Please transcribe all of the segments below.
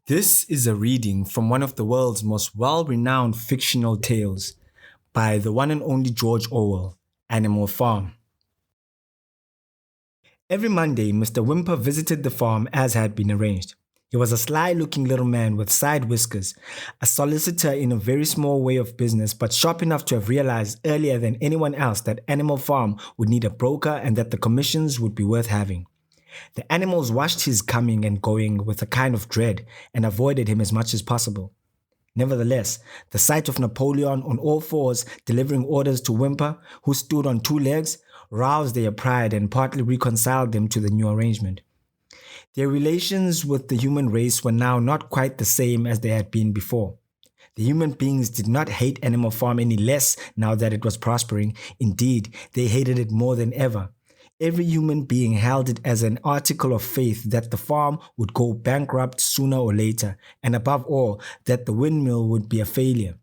This is a reading from one of the world's most well-renowned fictional tales by the one and only George Orwell, Animal Farm. Every Monday, Mr. Whymper visited the farm as had been arranged. He was a sly-looking little man with side whiskers, a solicitor in a very small way of business, but sharp enough to have realized earlier than anyone else that Animal Farm would need a broker and that the commissions would be worth having. The animals watched his coming and going with a kind of dread and avoided him as much as possible. Nevertheless, the sight of Napoleon on all fours delivering orders to Whymper, who stood on two legs, roused their pride and partly reconciled them to the new arrangement. Their relations with the human race were now not quite the same as they had been before. The human beings did not hate Animal Farm any less now that it was prospering. Indeed, they hated it more than ever. Every human being held it as an article of faith that the farm would go bankrupt sooner or later, and above all, that the windmill would be a failure.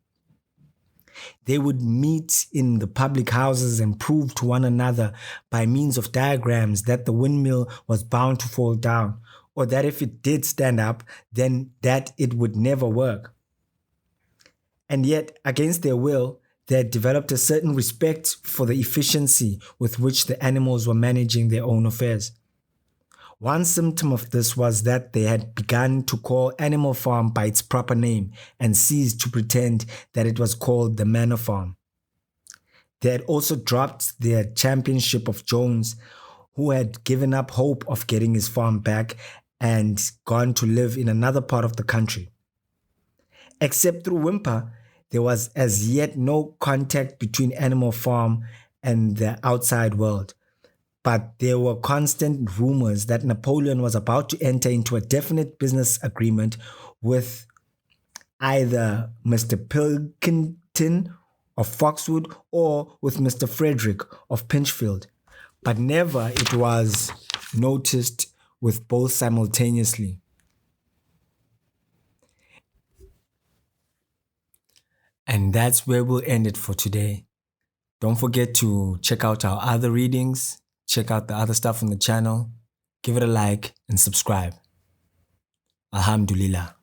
They would meet in the public houses and prove to one another by means of diagrams that the windmill was bound to fall down, or that if it did stand up, then that it would never work. And yet, against their will, they had developed a certain respect for the efficiency with which the animals were managing their own affairs. One symptom of this was that they had begun to call Animal Farm by its proper name and ceased to pretend that it was called the Manor Farm. They had also dropped their championship of Jones, who had given up hope of getting his farm back and gone to live in another part of the country. Except through Whymper, there was as yet no contact between Animal Farm and the outside world. But there were constant rumors that Napoleon was about to enter into a definite business agreement with either Mr. Pilkington of Foxwood or with Mr. Frederick of Pinchfield. But never it was noticed with both simultaneously. And that's where we'll end it for today. Don't forget to check out our other readings, check out the other stuff on the channel, give it a like and subscribe. Alhamdulillah.